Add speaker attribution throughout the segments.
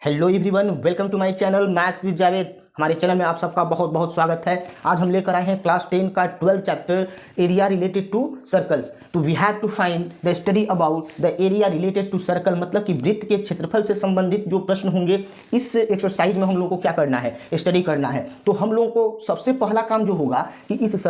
Speaker 1: Hello everyone, welcome to my channel maths with Javed. हमारे चैनल में आप सबका बहुत बहुत स्वागत है। आज हम लेकर आए हैं क्लास 10 का 12 chapter area related to circles. तो we have to find the study about the area related to circle, मतलब कि वृत्त के क्षेत्रफल से संबंधित जो प्रश्न होंगे इस एक्सरसाइज में हम लोगों को क्या करना है, स्टडी करना है। तो हम लोगों को सबसे पहला काम जो होगा कि इस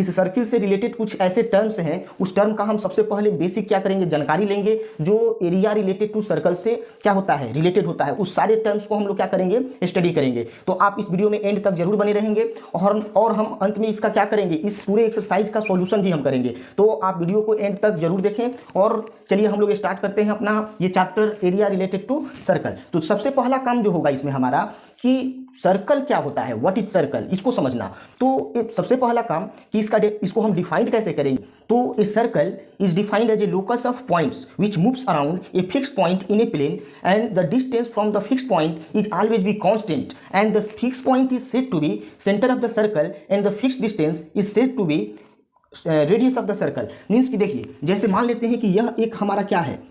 Speaker 1: सर्किल से रिलेटेड कुछ ऐसे टर्म्स हैं, उस टर्म का हम सबसे पहले बेसिक क्या करेंगे, जानकारी लेंगे जो एरिया रिलेटेड टू सर्कल से क्या होता है, रिलेटेड होता है। उस सारे टर्म्स को हम लोग क्या करेंगे, स्टडी करेंगे। तो आप इस वीडियो में एंड तक जरूर बने रहेंगे और हम अंत में इसका क्या करेंगे, इस पूरे एक्सरसाइज का सॉल्यूशन भी हम करेंगे। तो आप वीडियो को एंड तक जरूर देखें। और चलिए हम लोग स्टार्ट करते हैं अपना ये chapter area related to circle. तो सबसे पहला काम जो होगा इसमें हमारा कि सर्कल क्या होता है, व्हाट इज सर्कल, इसको समझना। तो सबसे पहला काम कि इसको हम डिफाइंड कैसे करेंगे। तो a circle is defined as a locus of points which moves around a fixed point in a plane and the distance from the fixed point is always be constant and the fixed point is said to be centre of the circle and the fixed distance is said to be radius of the circle. Means कि देखिए, जैसे मान लेते हैं कि यह एक हमारा क्या है,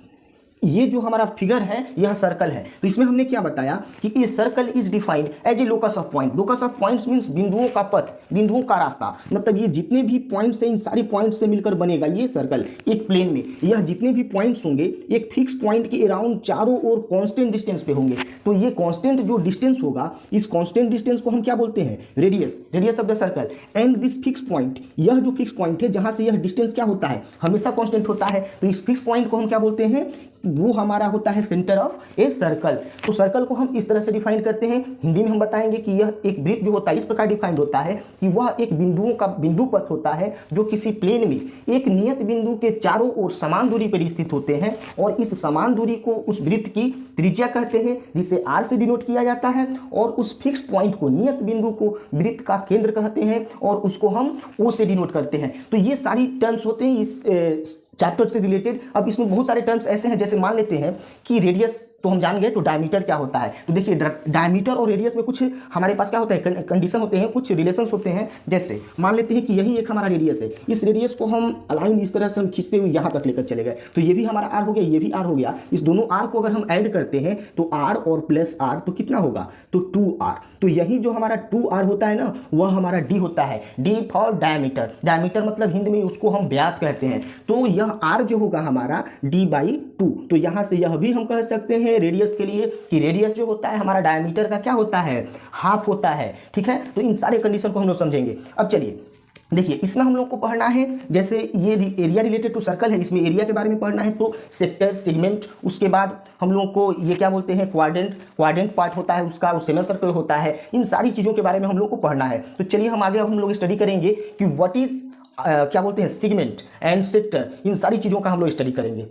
Speaker 1: ये जो हमारा फिगर है यह सर्कल है। तो इसमें हमने क्या बताया कि ये circle is defined as a locus of point. Locus of points means बिंदुओं का पथ, बिंदुओं का रास्ता। मतलब ये जितने भी पॉइंट्स हैं, इन सारी पॉइंट्स से मिलकर बनेगा ये सर्कल एक प्लेन में। यह जितने भी पॉइंट्स होंगे एक फिक्स पॉइंट के अराउंड चारों ओर कांस्टेंट डिस्टेंस पे होंगे। तो ये कांस्टेंट जो डिस्टेंस होगा, इस कांस्टेंट डिस्टेंस को हम क्या बोलते हैं, radius of the circle. And this fix point, यह जो फिक्स पॉइंट है जहां से यह डिस्टेंस क्या होता है, हमेशा कांस्टेंट होता है। तो इस फिक्स पॉइंट को हम क्या बोलते हैं, वो हमारा होता है सेंटर ऑफ ए सर्कल। तो सर्कल को हम इस तरह से डिफाइन करते हैं। हिंदी में हम बताएंगे कि यह एक वृत्त जो होता है इस प्रकार डिफाइंड होता है कि वह एक बिंदुओं का बिंदु पथ होता है जो किसी प्लेन में एक नियत बिंदु के चारों ओर समान दूरी पर स्थित होते हैं। और इस समान दूरी को उस वृत्त की त्रिज्या कहते हैं, जिसे आर से डिनोट किया जाता है। और उस फिक्स्ड पॉइंट को, नियत बिंदु को वृत्त का केंद्र कहते हैं और उसको हम ओ से डिनोट करते हैं। तो ये सारी टर्म्स होते हैं इस चैप्टर से रिलेटेड। अब इसमें बहुत सारे टर्म्स ऐसे हैं, जैसे मान लेते हैं कि रेडियस तो हम जान गए, तो डायमीटर क्या होता है। तो देखिए, डायमीटर और रेडियस में कुछ हमारे पास क्या होता है, कंडीशन होते हैं, कुछ रिलेशंस होते हैं। जैसे मान लेते हैं कि यही एक हमारा रेडियस है, इस रेडियस को हम अलाइन इस तरह से हम खींचते हुए यहाँ तक लेकर चले गए, तो ये भी हमारा आर हो गया, ये भी आर हो गया। इस दोनों आर को अगर हम ऐड करते हैं तो आर और प्लस आर तो कितना होगा, तो 2r। तो यही जो हमारा 2r होता है ना, वह हमारा d होता है, d फॉर डायमीटर। डायमीटर मतलब हिंदी में उसको हम व्यास कहते हैं। तो यह r जो होगा हमारा d/2। तो यहां से यह भी हम कह सकते हैं रेडियस के लिए कि रेडियस जो होता है हमारा डायमीटर का क्या होता है, हाफ होता है। ठीक है, तो इन सारे कंडीशन को हम लोग समझेंगे। अब चलिए देखिए, इसमें हम लोग को पढ़ना है, जैसे ये एरिया रिलेटेड टू सर्कल है, इसमें एरिया के बारे में पढ़ना है। तो सेक्टर, सेगमेंट, उसके बाद हम लोग को ये क्या बोलते हैं, क्वाड्रेंट पार्ट होता है उसका, सेमी सर्कल होता है। इन सारी चीज़ों के बारे में हम लोग को पढ़ना है। तो चलिए हम आगे हम लोग स्टडी करेंगे कि व्हाट इज क्या बोलते हैं, सेगमेंट एंड सेक्टर। इन सारी चीज़ों का हम लोग स्टडी करेंगे।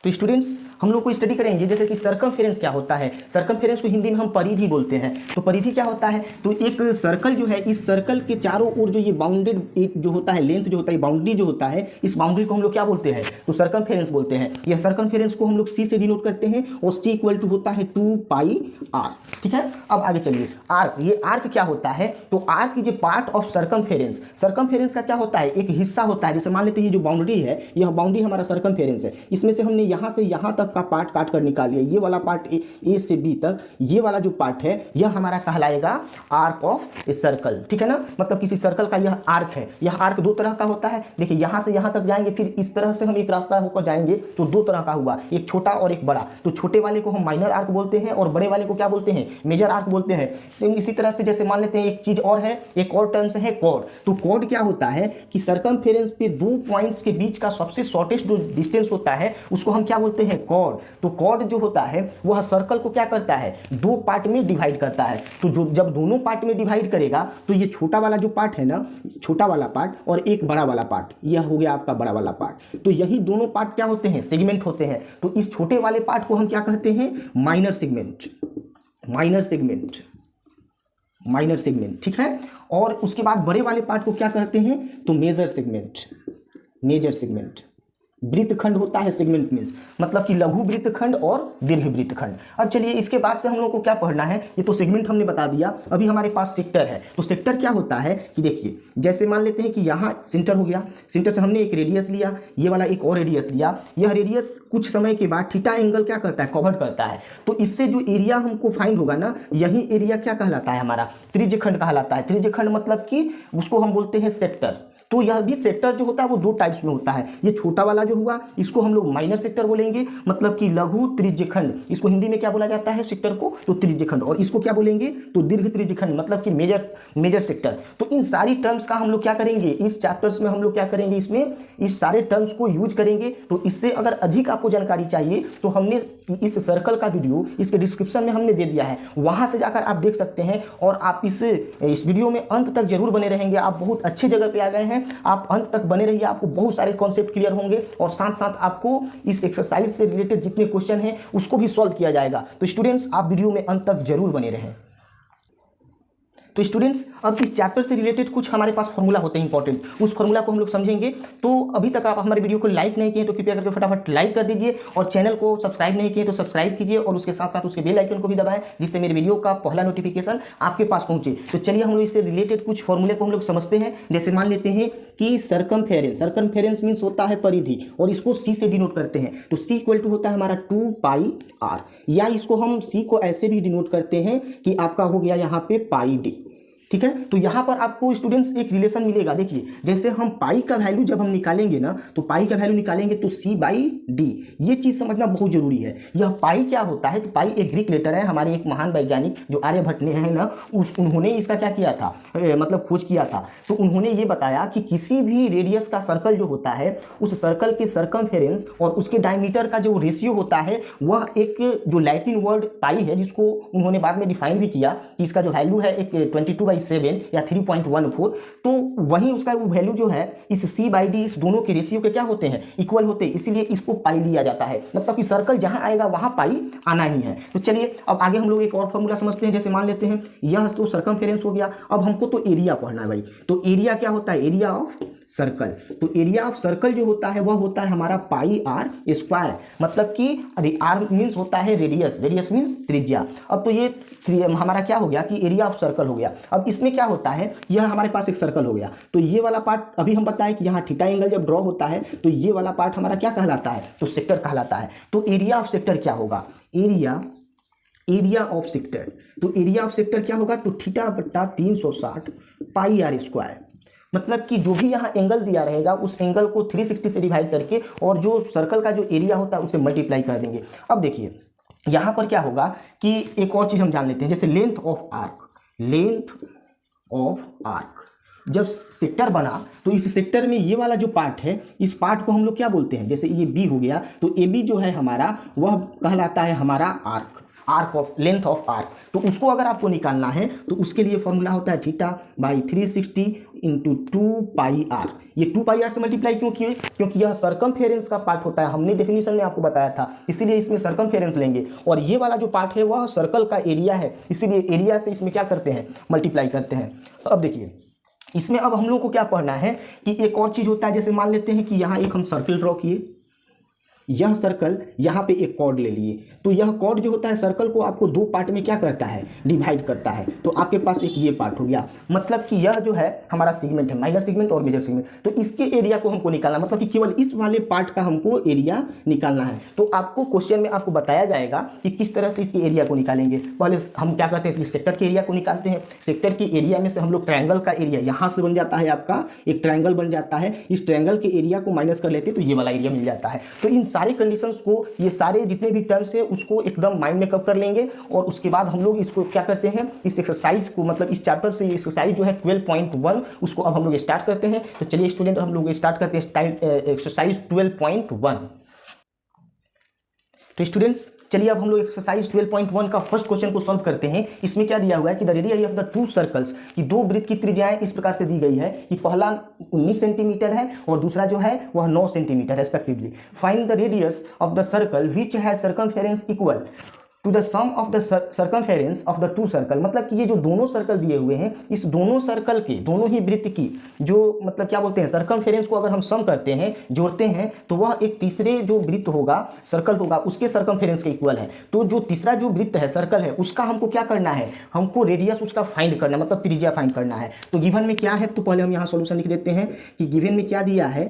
Speaker 1: तो स्टूडेंट्स, हम लोग को स्टडी करेंगे जैसे कि सर्कमफेरेंस क्या होता है। सर्कमफेरेंस को हिंदी में हम परिधि बोलते हैं। तो परिधि क्या होता है, तो एक सर्कल जो है, इस सर्कल के चारों ओर जो ये बाउंडेड एक जो होता है, लेंथ जो होता है, बाउंड्री जो होता है, इस बाउंड्री को हम लोग क्या बोलते हैं, तो सर्कमफेरेंस बोलते हैं। यह सर्कमफेरेंस को हम लोग सी से डिनोट करते हैं और सी इक्वल टू होता है 2πr। ठीक है, अब आगे चलिए। आर्क, ये आर्क क्या होता है, तो arc is a part of circumference. Circumference का क्या होता है, एक हिस्सा होता है। जैसे मान लेते हैं जो बाउंड्री है, यह बाउंड्री हमारा सर्कमफेरेंस है। इसमें से हमने यहाँ से यहाँ तक का पार्ट काट कर निकाल लिया। ये वाला पार्ट ए से बी तक, ये वाला जो पार्ट है यह हमारा कहलाएगा आर्क ऑफ ए सर्कल। ठीक है ना, मतलब किसी सर्कल का यह आर्क है। यह आर्क दो तरह का होता है। देखिए, यहाँ से यहाँ तक जाएंगे, फिर इस तरह से हम एक रास्ता होकर जाएंगे, तो दो तरह का हुआ, एक छोटा और एक बड़ा। तो छोटे वाले को हम माइनर आर्क बोलते हैं और बड़े वाले को क्या बोलते हैं, मेजर आर्क बोलते हैं। सेम इसी तरह से जैसे मान लेते हैं एक चीज और है, एक और टर्म्स है कॉर्ड। तो कॉर्ड क्या होता है कि सर्कमफेरेंस पे दो पॉइंट्स के बीच का सबसे शॉर्टेस्ट जो डिस्टेंस होता है उसको हम क्या बोलते हैं, कॉर्ड। तो कॉर्ड जो होता है वह सर्कल को क्या करता है, दो पार्ट में डिवाइड करता है। तो जो जब दोनों पार्ट में डिवाइड करेगा तो ये छोटा वाला जो पार्ट है ना, छोटा वाला पार्ट और एक बड़ा वाला पार्ट, यह हो गया आपका बड़ा वाला पार्ट। तो यही दोनों पार्ट क्या होते हैं, सेगमेंट होते हैं। तो इस छोटे वाले पार्ट को हम क्या कहते हैं, माइनर सेगमेंट। माइनर सेगमेंट, ठीक है। और उसके बाद बड़े वाले पार्ट को क्या कहते हैं, तो मेजर सेगमेंट। वृत्तखंड होता है, सेगमेंट मीन्स मतलब कि लघु वृत्तखंड और दीर्घ वृत्तखंड। अब चलिए इसके बाद से हम लोग को क्या पढ़ना है, ये तो सेगमेंट हमने बता दिया। अभी हमारे पास सेक्टर है, तो सेक्टर क्या होता है कि देखिए जैसे मान लेते हैं कि यहाँ सेंटर हो गया, सेंटर से हमने एक रेडियस लिया, ये वाला एक और रेडियस लिया, यह रेडियस कुछ समय के बाद थीटा एंगल क्या करता है, कवर करता है। तो इससे जो एरिया हमको फाइंड होगा ना, यही एरिया क्या कहलाता है, हमारा त्रिज्यखंड कहलाता है। त्रिज्यखंड मतलब कि उसको हम बोलते हैं सेक्टर। तो यह भी सेक्टर जो होता है वो दो टाइप्स में होता है। ये छोटा वाला जो हुआ इसको हम लोग माइनर सेक्टर बोलेंगे, मतलब कि लघु त्रिज्यखंड। इसको हिंदी में क्या बोला जाता है, सेक्टर को, तो त्रिज्यखंड। और इसको क्या बोलेंगे, तो दीर्घ त्रिज्यखंड, मतलब कि मेजर सेक्टर। तो इन सारी टर्म्स का हम लोग क्या करेंगे, इस चैप्टर्स में हम लोग क्या करेंगे, इसमें इस सारे टर्म्स को यूज करेंगे। तो इससे अगर अधिक आपको जानकारी चाहिए तो हमने इस सर्कल का वीडियो इसके डिस्क्रिप्शन में हमने दे दिया है, वहां से जाकर आप देख सकते हैं। और आप इस वीडियो में अंत तक जरूर बने रहेंगे। आप बहुत अच्छी जगह पे आ गए हैं, आप अंत तक बने रहिए, आपको बहुत सारे कॉन्सेप्ट क्लियर होंगे और साथ साथ आपको इस एक्सरसाइज से रिलेटेड जितने क्वेश्चन हैं उसको भी सॉल्व किया जाएगा। तो स्टूडेंट्स आप वीडियो में अंत तक जरूर बने रहें। तो स्टूडेंट्स अब इस चैप्टर से रिलेटेड कुछ हमारे पास फॉर्मूला होते हैं इंपॉर्टेंट, उस फॉर्मूला को हम लोग समझेंगे। तो अभी तक आप हमारे वीडियो को लाइक नहीं किए तो कृपया करके फटाफट लाइक कर दीजिए, और चैनल को सब्सक्राइब नहीं किए तो सब्सक्राइब कीजिए, और उसके साथ साथ उसके बेल आइकन को भी दबाएं, जिससे मेरे वीडियो का पहला नोटिफिकेशन आपके पास पहुंचे। तो चलिए हम लोग इससे रिलेटेड कुछ फॉर्मूले को हम लोग समझते हैं। जैसे मान लेते हैं कि सर्कमफेरेंस मीन्स होता है परिधि, और इसको सी से डिनोट करते हैं। तो सी इक्वल टू होता है हमारा 2πr, या इसको हम सी को ऐसे भी डिनोट करते हैं कि आपका हो गया यहाँ पे πd। ठीक है, तो यहाँ पर आपको स्टूडेंट्स एक रिलेशन मिलेगा। देखिए जैसे हम पाई का वैल्यू जब हम निकालेंगे ना, तो पाई का वैल्यू निकालेंगे तो c/d, ये चीज़ समझना बहुत जरूरी है। यह पाई क्या होता है, तो पाई एक ग्रीक लेटर है। हमारे एक महान वैज्ञानिक जो आर्यभट्ट ने है ना, उन्होंने इसका क्या किया था, मतलब खोज किया था। तो उन्होंने ये बताया कि किसी भी रेडियस का सर्कल जो होता है, उस सर्कल के सर्कमफेरेंस और उसके डायमीटर का जो रेशियो होता है, वह एक जो लैटिन वर्ड पाई है, जिसको उन्होंने बाद में डिफाइन भी किया कि इसका जो वैल्यू है एक 22/7 या 3.14, तो वही उसका वो वैल्यू जो है इस c/d, इस दोनों के रेशियो के क्या होते हैं, इक्वल होते हैं। इसीलिए इसको पाई लिया जाता है, मतलब कि सर्कल जहां आएगा वहां पाई आना ही है। तो चलिए अब आगे हम लोग एक और फॉर्मूला समझते हैं। जैसे मान लेते हैं यह तो सर्कमफेरेंस हो गया, अब हमको तो एरिया पढ़ना है भाई। तो एरिया क्या होता है, एरिया ऑफ सर्कल। तो एरिया ऑफ सर्कल जो होता है वह होता है हमारा πr², मतलब कि r मीन्स होता है रेडियस, रेडियस मीन्स त्रिज्या। अब तो ये हमारा क्या हो गया कि एरिया ऑफ सर्कल हो गया। अब इसमें क्या होता है, यह हमारे पास एक सर्कल हो गया, तो ये वाला पार्ट अभी हम बताएं कि यहाँ थीटा एंगल जब ड्रॉ होता है तो ये वाला पार्ट हमारा क्या कहलाता है, तो सेक्टर कहलाता है। तो एरिया ऑफ सेक्टर क्या होगा, एरिया ऑफ सेक्टर, तो एरिया ऑफ सेक्टर क्या होगा, तो θ/360 πr², मतलब कि जो भी यहाँ एंगल दिया रहेगा उस एंगल को 360 से डिवाइड करके और जो सर्कल का जो एरिया होता है उसे मल्टीप्लाई कर देंगे। अब देखिए यहाँ पर क्या होगा कि एक और चीज़ हम जान लेते हैं, जैसे लेंथ ऑफ आर्क। जब सेक्टर बना तो इस सेक्टर में ये वाला जो पार्ट है, इस पार्ट को हम लोग क्या बोलते हैं, जैसे ये बी हो गया, तो ए बी जो है हमारा वह कहलाता है हमारा arc of length of arc. तो उसको अगर आपको निकालना है तो उसके लिए फॉर्मूला होता है θ/360 × 2πr। ये 2πr से मल्टीप्लाई क्यों किए, क्योंकि यह सर्कमफेरेंस का पार्ट होता है, हमने डेफिनेशन में आपको बताया था, इसीलिए इसमें सर्कमफेरेंस लेंगे। और ये वाला जो पार्ट है वह सर्कल का एरिया है, इसीलिए एरिया से इसमें क्या करते हैं, मल्टीप्लाई करते हैं। तो अब देखिए इसमें अब हम लोग को क्या पढ़ना है कि एक और चीज़ होता है। जैसे मान लेते हैं कि यहाँ एक हम सर्कल ड्रॉ किए, यह सर्कल यहाँ पे एक कॉर्ड ले लिए, तो यह कॉर्ड जो होता है सर्कल को आपको दो पार्ट में क्या करता है, डिवाइड करता है। तो आपके पास एक ये पार्ट हो गया, मतलब कि यह जो है हमारा सेगमेंट है, माइनर सेगमेंट और मेजर सेगमेंट। तो इसके एरिया को हमको निकालना, मतलब कि केवल इस वाले पार्ट का हमको एरिया निकालना है। तो आपको क्वेश्चन में आपको बताया जाएगा कि किस तरह से इसके एरिया को निकालेंगे। पहले हम क्या करते हैं, इसलिए सेक्टर के एरिया को निकालते हैं। सेक्टर के एरिया में से हम लोग ट्रायंगल का एरिया यहाँ से बन जाता है, आपका एक ट्रायंगल बन जाता है, इस ट्रायंगल के एरिया को माइनस कर लेते हैं तो ये वाला एरिया मिल जाता है। तो इन सारे कंडीशंस को, ये सारे जितने भी टर्म्स है उसको एकदम माइंड में कब कर लेंगे, और उसके बाद हम लोग इसको क्या करते हैं, इस एक्सरसाइज को, मतलब इस चैप्टर से एक्सरसाइज जो है 12.1 उसको अब हम लोग स्टार्ट करते हैं। तो चलिए स्टूडेंट हम लोग स्टार्ट करते हैं एक्सरसाइज 12.1। तो स्टूडेंट्स चलिए अब हम लोग एक्सरसाइज 12.1 का फर्स्ट क्वेश्चन को सॉल्व करते हैं। इसमें क्या दिया हुआ है कि the radius of the to circles, कि दो वृत्त की त्रिज्याएं इस प्रकार से दी गई है कि पहला 19 सेंटीमीटर है और दूसरा जो है वह 9 centimetre respectively. Find the radius of the circle which has circumference equal to the sum of the circumference of the two circle, मतलब कि ये जो दोनों सर्कल दिए हुए हैं, इस दोनों सर्कल के, दोनों ही वृत्त की जो मतलब क्या बोलते हैं सर्कमफेरेंस को अगर हम सम करते हैं, जोड़ते हैं, तो वह एक तीसरे जो वृत्त होगा, सर्कल होगा, उसके सर्कमफेरेंस के इक्वल है। तो जो तीसरा जो वृत्त है, सर्कल है, उसका हमको क्या करना है, हमको रेडियस उसका फाइंड करना, मतलब त्रिज्या फाइंड करना है। तो गिवन में क्या है, तो पहले हम यहाँ सॉल्यूशन लिख देते हैं कि गिवन में क्या दिया है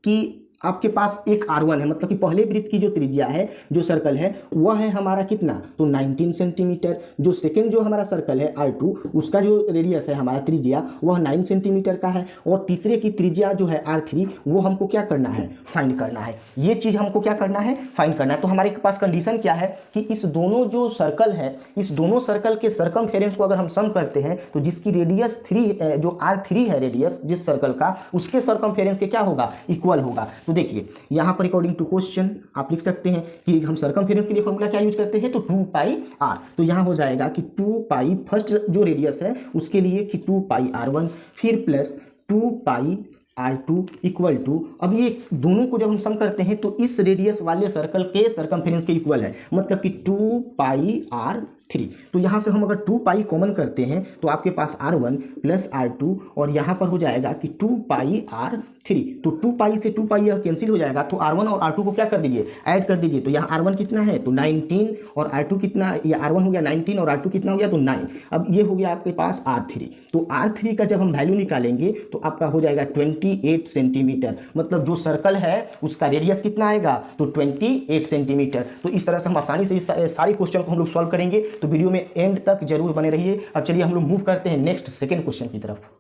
Speaker 1: कि आपके पास एक R1 है, मतलब कि पहले वृत्त की जो त्रिज्या है, जो सर्कल है, वह है हमारा कितना, तो 19 सेंटीमीटर। जो सेकंड जो हमारा सर्कल है R2, उसका जो रेडियस है हमारा त्रिज्या, वह 9 सेंटीमीटर का है। और तीसरे की त्रिज्या जो है R3, वो हमको क्या करना है, फाइंड करना है। ये चीज़ हमको क्या करना है, फाइंड करना है। तो हमारे पास कंडीशन क्या है कि इस दोनों जो सर्कल है, इस दोनों सर्कल के सर्कमफेरेंस को अगर हम सम करते हैं, तो जिसकी रेडियस 3, जो R3 है रेडियस जिस सर्कल का, उसके सर्कमफेरेंस के क्या होगा, इक्वल होगा। तो देखिए यहां पर अकॉर्डिंग टू क्वेश्चन आप लिख सकते हैं कि हम सर्कमफेरेंस के लिए फॉर्मूला क्या यूज करते हैं, तो 2 पाई r। तो यहां हो जाएगा कि 2 पाई फर्स्ट जो रेडियस है उसके लिए कि 2 पाई r1, फिर plus 2 pi R2 equal to, अब ये दोनों को जब हम सम करते हैं तो इस रेडियस वाले सर्कल के सर्कमफेरेंस के इक्वल है, मतलब कि 2 पाई R3। तो यहाँ से हम अगर 2 पाई कॉमन करते हैं तो आपके पास R1 प्लस R2, और यहाँ पर हो जाएगा कि 2 पाई R3। तो 2 पाई से 2 पाई यह कैंसिल हो जाएगा, तो R1 और R2 को क्या कर दीजिए, ऐड कर दीजिए। तो यहाँ R1 कितना है, तो 19, और R2 कितना, ये R1 हो गया 19 और R2 कितना हो गया, तो 9। अब ये हो गया आपके पास R3। तो R3 का जब हम वैल्यू निकालेंगे तो आपका हो जाएगा 28 सेंटीमीटर, मतलब जो सर्कल है उसका रेडियस कितना आएगा, तो 28 सेंटीमीटर। तो इस तरह से हम आसानी से इस सारी क्वेश्चन को हम लोग सॉल्व करेंगे। तो वीडियो में एंड तक जरूर बने रहिए। अब चलिए हम लोग मूव करते हैं नेक्स्ट सेकंड क्वेश्चन की तरफ।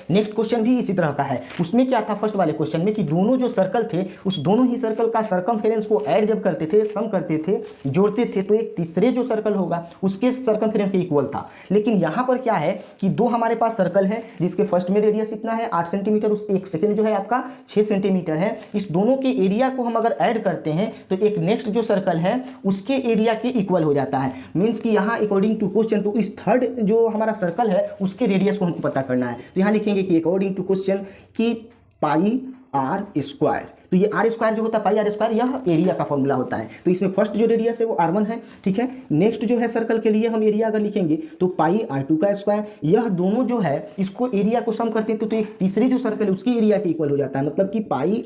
Speaker 1: नेक्स्ट क्वेश्चन भी इसी तरह का है। उसमें क्या था फर्स्ट वाले क्वेश्चन में कि दोनों जो सर्कल थे, उस दोनों ही सर्कल का सर्कमफेरेंस को ऐड जब करते थे, सम करते थे, जोड़ते थे, तो एक तीसरे जो सर्कल होगा उसके सर्कमफेरेंस के इक्वल था। लेकिन यहाँ पर क्या है कि दो हमारे पास सर्कल है जिसके फर्स्ट में रेडियस इतना है 8 सेंटीमीटर, उस एक सेकंड जो है आपका 6 सेंटीमीटर है। इस दोनों के एरिया को हम अगर ऐड करते हैं तो एक नेक्स्ट जो सर्कल है उसके एरिया के इक्वल हो जाता है। मीन्स कि यहाँ अकॉर्डिंग टू क्वेश्चन, तो इस थर्ड जो हमारा सर्कल है उसके रेडियस को हमको पता करना है। तो यहाँ लिखेंगे कि अकॉर्डिंग टू क्वेश्चन कि पाई आर स्क्वायर, तो ये आर स्क्वायर जो होता है, पाई आर स्क्वायर, यह एरिया का फॉर्मूला होता है। तो इसमें फर्स्ट जो रेडियस है वो R1 है, ठीक है। नेक्स्ट जो है सर्कल के लिए हम एरिया अगर लिखेंगे तो पाई R2 का स्क्वायर, यह दोनों जो है इसको एरिया को सम करते हैं तो एक तीसरी जो सर्कल है उसकी एरिया के इक्वल हो जाता है, मतलब कि पाई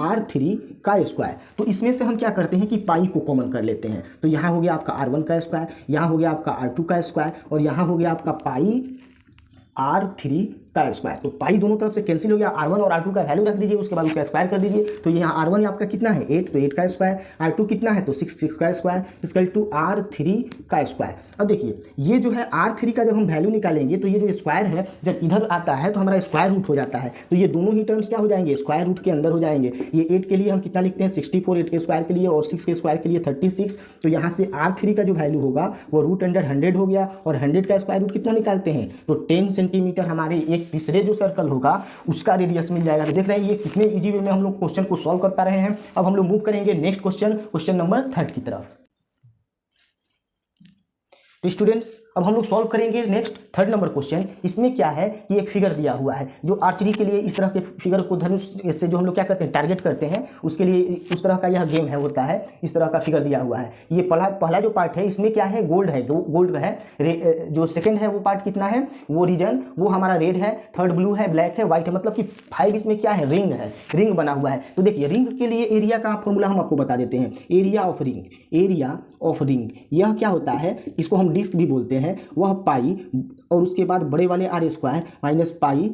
Speaker 1: R3 का स्क्वायर। तो इसमें से हम क्या करते हैं कि पाई को कॉमन कर लेते हैं। तो यहाँ हो गया आपका R1 का स्क्वायर, यहाँ हो गया आपका R2 का स्क्वायर, और यहाँ हो गया आपका पाई R3 का स्क्वायर। तो पाई दोनों तरफ से कैंसिल हो गया। R1 और R2 का वैल्यू रख दीजिए, उसके बाद उसका स्क्वायर कर दीजिए। तो यहाँ R1 आपका कितना है 8, तो 8 का स्क्वायर, R2 कितना है तो 6 का स्क्वायर, इक्वल टू R3 का स्क्वायर। अब देखिए ये जो है R3 का जब हम वैल्यू निकालेंगे तो ये जो स्क्वायर है जब इधर आता है तो हमारा स्क्वायर रूट हो जाता है। तो ये दोनों ही टर्म्स क्या हो जाएंगे, स्क्वायर रूट के अंदर हो जाएंगे। ये 8 के लिए हम कितना लिखते हैं 64, 8 के स्क्वायर के लिए, और 6 के स्क्वायर के लिए 36। तो यहाँ से R3 का जो वैल्यू होगा वो रूट अंडर 100 हो गया, और 100 का स्क्वायर रूट कितना निकालते हैं तो 10 सेंटीमीटर हमारे एक तीसरे जो सर्कल होगा उसका रेडियस मिल जाएगा। तो देख रहे हैं ये कितने इजी वे में हम लोग क्वेश्चन को सॉल्व कर पा रहे हैं। अब हम लोग मूव करेंगे नेक्स्ट क्वेश्चन नंबर 3 की तरफ। तो स्टूडेंट्स अब हम लोग सॉल्व करेंगे नेक्स्ट 3rd नंबर क्वेश्चन। इसमें क्या है कि एक फिगर दिया हुआ है जो आर्चरी के लिए इस तरह के फिगर को धनुष से जो हम लोग क्या करते हैं टारगेट करते हैं, उसके लिए उस तरह का यह गेम है होता है। इस तरह का फिगर दिया हुआ है। ये पहला जो पार्ट है इसमें क्या है गोल्ड है, गोल्ड है। जो सेकंड है वो पार्ट कितना है, वो रीजन वो हमारा रेड है, थर्ड ब्लू है, ब्लैक है, व्हाइट है, मतलब कि 5 इसमें क्या है रिंग है, रिंग बना हुआ है। तो देखिए रिंग के लिए एरिया का फॉर्मूला हम आपको बता देते हैं। एरिया ऑफ रिंग यह क्या होता है, इसको हम डिस्क भी बोलते हैं, वह पाई और उसके बाद बड़े वाले आर स्क्वायर माइनस पाई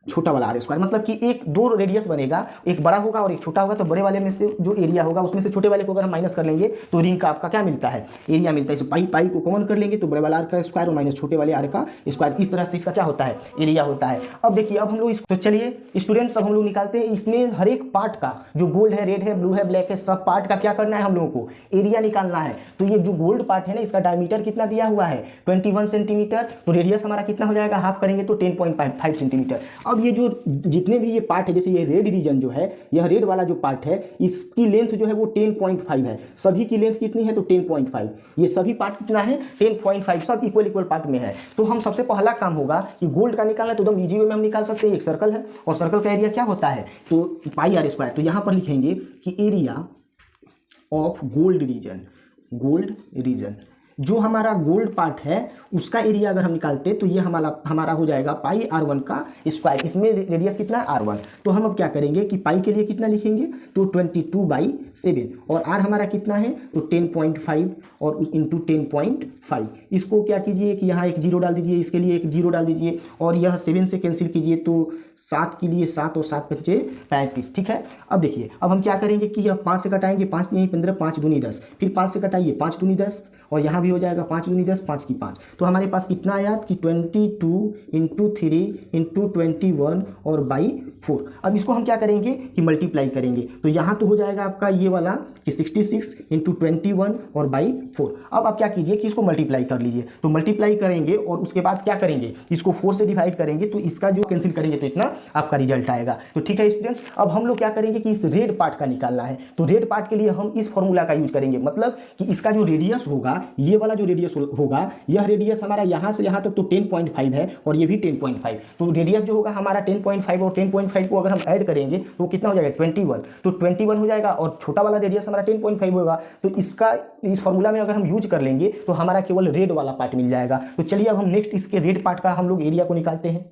Speaker 1: छोटा वाला आर स्क्वायर, मतलब कि एक दो रेडियस बनेगा, एक बड़ा होगा और एक छोटा होगा। तो बड़े वाले में से जो एरिया होगा उसमें से छोटे वाले को अगर हम माइनस कर लेंगे तो रिंग का आपका क्या मिलता है, एरिया मिलता है। इस पाई को कॉमन कर लेंगे तो बड़े वाला आर का स्क्वायर और माइनस छोटे वाले आर का स्क्वायर, इस तरह से इसका क्या होता है एरिया होता है। अब देखिए अब हम लोग तो चलिए स्टूडेंट्स अब हम लोग निकालते हैं इसमें हर एक पार्ट का, जो गोल्ड है, रेड है, ब्लू है, ब्लैक है, सब पार्ट का क्या करना है हम लोगों को एरिया निकालना है। तो ये जो गोल्ड पार्ट है ना इसका डायमीटर कितना दिया हुआ है 21 सेंटीमीटर, तो रेडियस हमारा कितना हो जाएगा, हाफ करेंगे तो 10.5 सेंटीमीटर। अब ये जो जितने भी ये पार्ट है, जैसे ये रेड रीजन जो है, यह रेड वाला जो पार्ट है इसकी लेंथ जो है वो 10.5 है। सभी की लेंथ कितनी है तो 10.5। ये सभी पार्ट कितना है 10.5, सब इक्वल पार्ट में है। तो हम सबसे पहला काम होगा कि गोल्ड का निकालना है, तो एकदम इजी वे में हम निकाल सकते हैं। एक सर्कल है और सर्कल का एरिया क्या होता है तो पाई आर स्क्वायर। तो यहाँ पर लिखेंगे कि area of gold reason, gold reason, जो हमारा गोल्ड पार्ट है उसका एरिया अगर हम निकालते तो ये हमारा हो जाएगा पाई r1 का स्क्वायर। इसमें रेडियस कितना है r1, तो हम अब क्या करेंगे कि पाई के लिए कितना लिखेंगे तो 22/7 और r हमारा कितना है तो 10.5 और इंटू 10.5। इसको क्या कीजिए कि यहाँ एक जीरो डाल दीजिए, इसके लिए एक जीरो डाल दीजिए और यह 7 से कैंसिल कीजिए तो 7 के लिए 7 और 7 बचे 35। ठीक है, अब देखिए अब हम क्या करेंगे कि यह 5 से कटाएंगे, 5 नहीं 15, 5 दूनी 10, फिर 5 से कटाइए 5 दूनी 10 और यहाँ भी हो जाएगा 5 दूनी 10, 5 की 5, तो हमारे पास कितना आया कि 22 इंटू 3 इंटू 21 और बाई 4। अब इसको हम क्या करेंगे कि मल्टीप्लाई करेंगे, तो यहाँ तो हो जाएगा आपका ये वाला कि 66 इंटू 21 और बाई 4। अब आप क्या कीजिए कि इसको मल्टीप्लाई कर लीजिए, तो मल्टीप्लाई करेंगे और उसके बाद क्या करेंगे इसको 4 से डिवाइड करेंगे तो इसका जो कैंसिल करेंगे तो इतना आपका रिजल्ट आएगा। तो ठीक है स्टूडेंट्स, अब हम लोग क्या करेंगे कि इस रेड पार्ट का निकालना है, तो रेड पार्ट के लिए हम इस फॉर्मूला का यूज करेंगे, मतलब कि इसका जो रेडियस होगा, ये वाला जो रेडियस होगा, यह रेडियस हमारा यहाँ से यहाँ तक तो 10.5 है और ये भी 10.5, तो रेडियस जो होगा हमारा 10.5 और 10.5 को अगर हम ऐड करेंगे तो कितना हो जाएगा 21, तो 21 हो जाएगा और छोटा वाला रेडियस हमारा 10.5 होगा, तो इसका इस फॉर्मूला में अगर हम यूज कर लेंगे तो हमारा केवल रेड वाला पार्ट मिल जाएगा। तो चलिए अब हम नेक्स्ट इसके रेड पार्ट का हम लोग एरिया को निकालते हैं।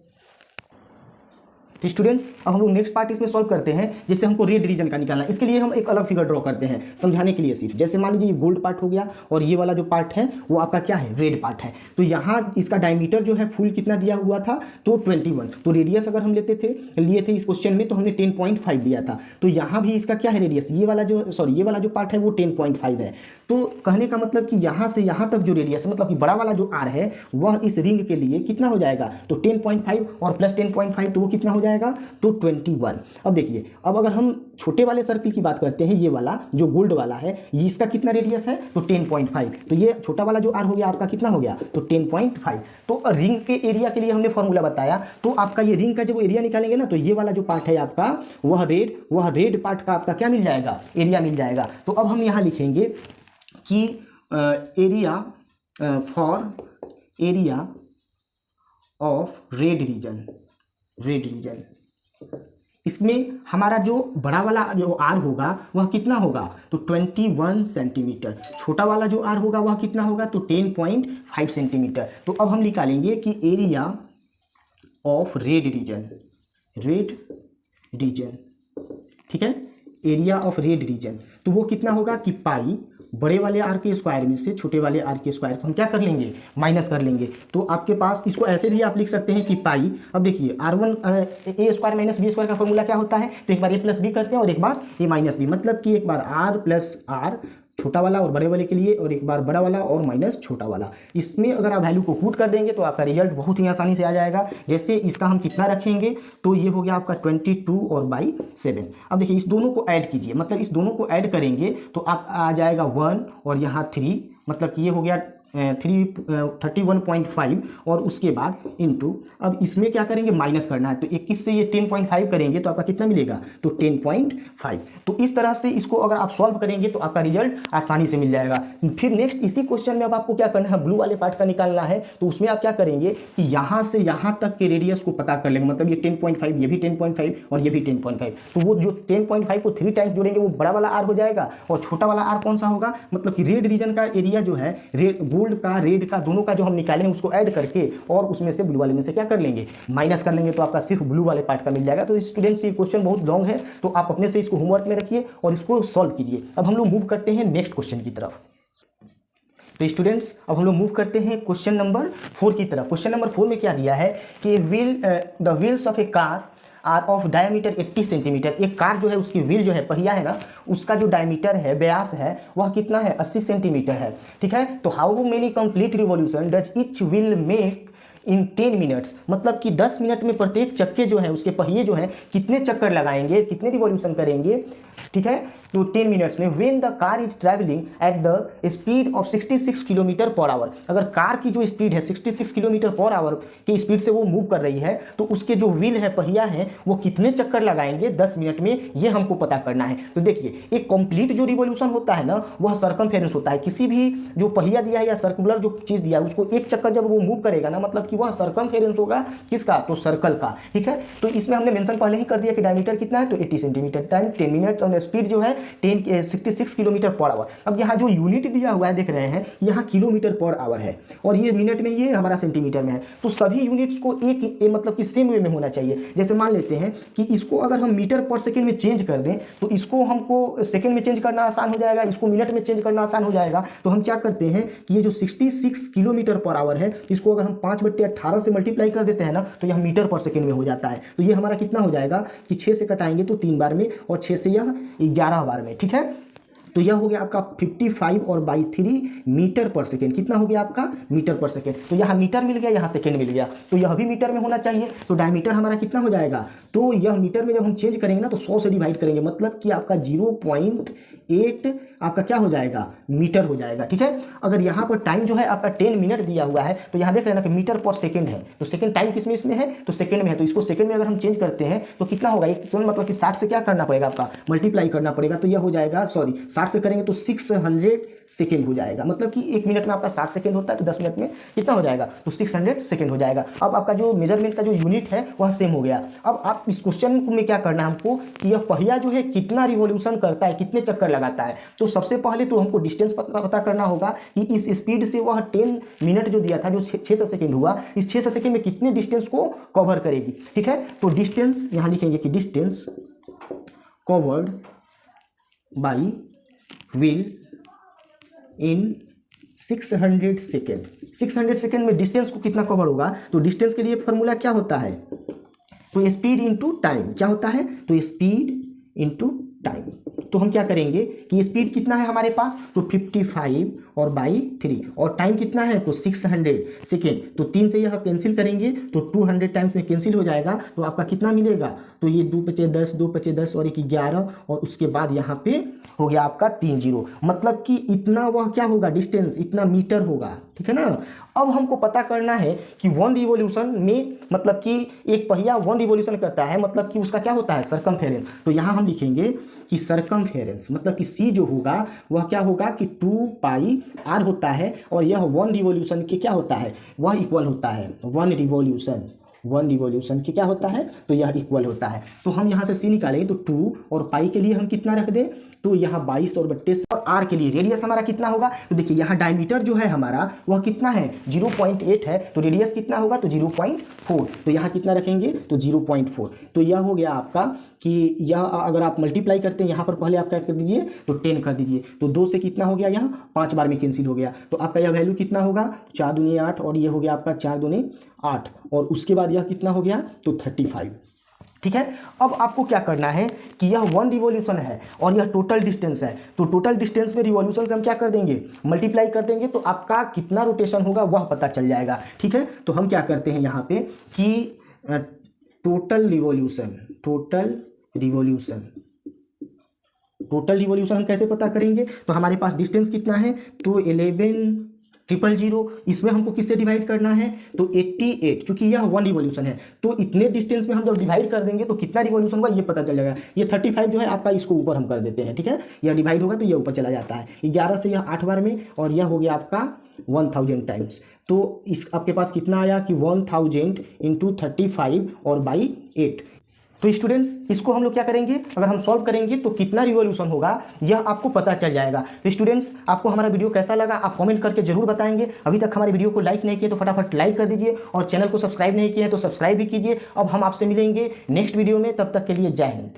Speaker 1: तो स्टूडेंट्स अब हम लोग नेक्स्ट पार्ट इसमें सॉल्व करते हैं, जैसे हमको रेड रीजन का निकालना है, इसके लिए हम एक अलग फिगर ड्रॉ करते हैं समझाने के लिए सिर्फ। जैसे मान लीजिए ये गोल्ड पार्ट हो गया और ये वाला जो पार्ट है वो आपका क्या है रेड पार्ट है, तो यहाँ इसका डायमीटर जो है फुल कितना दिया हुआ था तो 21, तो रेडियस अगर हम लिए थे इस क्वेश्चन में तो हमने 10.5 लिया था, तो यहाँ भी इसका क्या है रेडियस, ये वाला जो पार्ट है वो 10.5 है। तो कहने का मतलब कि यहाँ से यहाँ तक जो रेडियस है, मतलब कि बड़ा वाला जो आर है वह इस रिंग के लिए कितना हो जाएगा तो 10.5 और प्लस 10.5 तो वो कितना हो जाएगा तो 21। अब देखिए अब अगर हम छोटे वाले सर्किल की बात करते हैं, ये वाला जो गोल्ड वाला है ये इसका कितना रेडियस है तो 10.5, तो ये छोटा वाला जो आर हो गया आपका कितना हो गया तो 10.5। तो रिंग के एरिया के लिए हमने फॉर्मूला बताया, तो आपका ये रिंग का जब एरिया निकालेंगे ना तो ये वाला जो पार्ट है आपका वह रेड पार्ट का आपका क्या मिल जाएगा एरिया मिल जाएगा। तो अब हम यहाँ लिखेंगे कि area for area of red region, इसमें हमारा जो बड़ा वाला जो आर होगा वह कितना होगा तो 21 सेंटीमीटर, छोटा वाला जो आर होगा वह कितना होगा तो 10.5 सेंटीमीटर। तो अब हम निकालेंगे कि एरिया ऑफ रेड रीजन, ठीक है, एरिया ऑफ रेड रीजन, तो वो कितना होगा कि पाई बड़े वाले आर के स्क्वायर में से छोटे वाले आर के स्क्वायर को हम क्या कर लेंगे माइनस कर लेंगे। तो आपके पास इसको ऐसे भी आप लिख सकते हैं कि पाई, अब देखिए r1 ए स्क्वायर माइनस बी स्क्वायर का फॉर्मूला क्या होता है, तो एक बार ए प्लस बी करते हैं और एक बार ए माइनस बी, मतलब कि एक बार आर प्लस आर छोटा वाला और बड़े वाले के लिए और एक बार बड़ा वाला और माइनस छोटा वाला। इसमें अगर आप वैल्यू को पुट कर देंगे तो आपका रिजल्ट बहुत ही आसानी से आ जाएगा। जैसे इसका हम कितना रखेंगे तो ये हो गया आपका 22 और बाई 7। अब देखिए इस दोनों को ऐड कीजिए, मतलब इस दोनों को ऐड करेंगे तो आप आ जाएगा 1 और यहाँ 3, मतलब कि ये हो गया 31.5 और उसके बाद इनटू, अब इसमें क्या करेंगे माइनस करना है, तो 21 से ये 10.5 करेंगे तो आपका कितना मिलेगा तो 10.5। तो इस तरह से इसको अगर आप सॉल्व करेंगे तो आपका रिजल्ट आसानी से मिल जाएगा। फिर नेक्स्ट इसी क्वेश्चन में अब आपको क्या करना है, ब्लू वाले पार्ट का निकालना है, तो उसमें आप क्या करेंगे कि यहाँ से यहाँ तक के रेडियस को पता कर लेंगे, मतलब ये 10.5, ये भी 10.5 और ये भी 10.5, तो वो जो 10.5 को 3 टाइम्स जोड़ेंगे वो बड़ा वाला आर हो जाएगा और छोटा वाला आर कौन सा होगा, मतलब कि रेड रीजन का एरिया जो है गोल्ड का रेड का दोनों का जो हम निकाले हैं उसको ऐड करके और उसमें से ब्लू वाले में से क्या कर लेंगे माइनस कर लेंगे, तो आपका सिर्फ ब्लू वाले पार्ट का मिल जाएगा। तो स्टूडेंट्स ये क्वेश्चन बहुत लॉन्ग है तो आप अपने से इसको होमवर्क में रखिए और इसको सॉल्व कीजिए। अब हम लोग मूव करते हैं नेक्स्ट क्वेश्चन की तरफ। तो स्टूडेंट्स अब हम लोग मूव करते हैं क्वेश्चन नंबर 4 की तरफ। क्वेश्चन नंबर 4 में क्या दिया है कि the wheels of a car are of diameter 80 centimetre. एक कार जो है उसकी व्हील जो है पहिया है ना, उसका जो डायमीटर है व्यास है वह कितना है 80 सेंटीमीटर है, ठीक है। तो how many complete revolution does each wheel make in 10 minutes, मतलब कि 10 मिनट में प्रत्येक चक्के जो है उसके पहिए जो हैं कितने चक्कर लगाएंगे, कितने रिवॉल्यूशन करेंगे, ठीक है। तो 10 मिनट्स में when the car is travelling at the speed of 66 kilometre per hour, अगर कार की जो स्पीड है 66 किलोमीटर पर आवर की स्पीड से वो मूव कर रही है तो उसके जो व्हील है पहिया है वो कितने चक्कर लगाएंगे 10 मिनट में, ये हमको पता करना है। तो देखिए एक कंप्लीट जो रिवॉल्यूशन होता है ना वह सर्कमफेरेंस होता है, किसी भी जो पहिया दिया है या सर्कुलर जो चीज़ दिया है उसको एक चक्कर जब वो मूव करेगा ना, मतलब कि वह सर्कमफेरेंस होगा किसका, तो सर्कल का। ठीक है, तो इसमें हमने मेंशन पहले ही कर दिया कि डायमीटर कितना है, तो 80 सेंटीमीटर, टाइम 10 मिनट्स और स्पीड जो है 66 किलोमीटर पर आवर। अब यहाँ जो यूनिट दिया हुआ है देख रहे हैं, यहाँ किलोमीटर पर आवर है और ये मिनट में, ये हमारा सेंटीमीटर में है। तो सभी यूनिट्स को एक मतलब कि सेम वे में होना चाहिए। जैसे मान लेते हैं कि इसको अगर हम मीटर पर सेकेंड में चेंज कर दें तो इसको हमको सेकेंड में चेंज करना आसान हो जाएगा, इसको मिनट में चेंज करना आसान हो जाएगा। तो हम क्या करते हैं कि ये जो 66 किलोमीटर पर आवर है, इसको अगर हम 5/18 से मल्टीप्लाई कर देते हैं ना, तो यह मीटर पर सेकेंड में हो जाता है। तो ये हमारा कितना हो जाएगा कि 6 से कटाएंगे तो 3 बार में और 6 से यह 11 बार में। ठीक है, तो यह हो गया आपका 55 और बाई 3 मीटर पर सेकेंड। कितना हो गया आपका, मीटर पर सेकेंड। तो यहाँ मीटर मिल गया, यहाँ सेकेंड मिल गया, तो यह भी मीटर में होना चाहिए। तो डायमीटर हमारा कितना हो जाएगा, तो यह मीटर में जब हम चेंज करेंगे ना तो 100 से डिवाइड करेंगे, मतलब कि आपका 0.8 आपका क्या हो जाएगा, मीटर हो जाएगा। ठीक है, अगर यहाँ पर टाइम जो है आपका 10 मिनट दिया हुआ है, तो यहाँ देख रहे हैं ना कि मीटर पर सेकेंड है, तो सेकेंड टाइम किस में, इसमें है, तो सेकेंड में है। तो इसको सेकेंड में अगर हम चेंज करते हैं तो कितना होगा, एक मतलब कि 60 से क्या करना पड़ेगा, आपका मल्टीप्लाई करना पड़ेगा। तो यह हो जाएगा, सॉरी 60 से करेंगे तो 600 सेकेंड हो जाएगा। मतलब कि 1 मिनट में आपका 60 सेकेंड होता है, तो 10 मिनट में कितना हो जाएगा, तो 600 सेकेंड हो जाएगा। अब आपका जो मेजरमेंट का जो यूनिट है वह सेम हो गया। अब आप इस क्वेश्चन में क्या करना है हमको, कि यह पहिया जो है कितना रिवॉल्यूशन करता है, कितने चक्कर लगाता है। तो सबसे पहले तो हमको डिस्टेंस पता करना होगा कि इस स्पीड से वह 10 मिनट जो दिया था, जो 600 सेकेंड हुआ, इस 600 सेकेंड में कितने डिस्टेंस को कवर करेगी। ठीक है, तो डिस्टेंस यहाँ लिखेंगे कि distance covered by wheel in 600 second. 600 second में डिस्टेंस को कितना कवर होगा, तो डिस्टेंस के लिए फॉर्मूला क्या होता है, तो स्पीड इंटू टाइम। क्या होता है, तो स्पीड इंटू टाइम। तो हम क्या करेंगे कि स्पीड कितना है हमारे पास, तो 55 और बाई 3 और टाइम कितना है, तो 600 सेकेंड। तो 3 से यह कैंसिल करेंगे तो 200 टाइम्स में कैंसिल हो जाएगा, तो आपका कितना मिलेगा, तो ये 2 × 10, 2 × 10 और 1 11 और उसके बाद यहाँ पे हो गया आपका 3 0। मतलब कि इतना वह क्या होगा, डिस्टेंस इतना मीटर होगा। ठीक है ना। अब हमको पता करना है कि 1 रिवॉल्यूशन में, मतलब कि एक पहिया 1 रिवॉल्यूशन करता है, मतलब कि उसका क्या होता है, सर्कमफेरेंस। तो यहाँ हम लिखेंगे कि सर्कमफेरेंस मतलब कि सी जो होगा वह क्या होगा कि 2πr होता है, और यह 1 रिवॉल्यूशन के क्या होता है, वह इक्वल होता है 1 रिवॉल्यूशन के क्या होता है, तो यह इक्वल होता है। तो हम यहाँ से सी निकालेंगे तो 2 और पाई के लिए हम कितना रख दें, तो यहाँ 22 और 32 और आर के लिए रेडियस हमारा कितना होगा, तो देखिए यहाँ डायमीटर जो है हमारा वह कितना है 0.8 है, तो रेडियस कितना होगा, तो 0.4। तो यहाँ कितना रखेंगे, तो 0.4। तो यह हो गया आपका कि यह अगर आप मल्टीप्लाई करते हैं, यहाँ पर पहले आप क्या कर दीजिए, तो 10 कर दीजिए। तो 2 से कितना हो गया, यहाँ 5 बार में कैंसिल हो गया। तो आपका यह वैल्यू कितना होगा, 4 दूनी 8 और ये हो गया आपका 4 दूनी 8 और उसके बाद यह कितना हो गया, तो 35। ठीक है। अब आपको क्या करना है कि यह 1 रिवॉल्यूशन है और यह टोटल डिस्टेंस है, तो टोटल डिस्टेंस में रिवॉल्यूशन से हम क्या कर देंगे, मल्टीप्लाई कर देंगे, तो आपका कितना रोटेशन होगा वह पता चल जाएगा। ठीक है, तो हम क्या करते हैं यहाँ पे कि टोटल रिवॉल्यूशन हम कैसे पता करेंगे, तो हमारे पास डिस्टेंस कितना है, तो 11,000, इसमें हमको किससे डिवाइड करना है, तो 88, क्योंकि यह 1 रिवॉल्यूशन है। तो इतने डिस्टेंस में हम जब डिवाइड कर देंगे तो कितना रिवॉल्यूशन होगा ये पता चल जाएगा। ये 35 जो है आपका, इसको ऊपर हम कर देते हैं। ठीक है, यह डिवाइड होगा तो यह ऊपर चला जाता है, 11 से यह 8 बार में और यह हो गया आपका 1000 टाइम्स। तो इस आपके पास कितना आया कि 1000 × 35 और बाई 8। तो स्टूडेंट्स इसको हम लोग क्या करेंगे, अगर हम सॉल्व करेंगे तो कितना रिवॉल्यूशन होगा यह आपको पता चल जाएगा। तो स्टूडेंट्स आपको हमारा वीडियो कैसा लगा आप कमेंट करके जरूर बताएंगे। अभी तक हमारे वीडियो को लाइक नहीं किए तो फटाफट लाइक कर दीजिए और चैनल को सब्सक्राइब नहीं किए हैं तो सब्सक्राइब भी कीजिए। अब हम आपसे मिलेंगे नेक्स्ट वीडियो में, तब तक के लिए जय हिंद।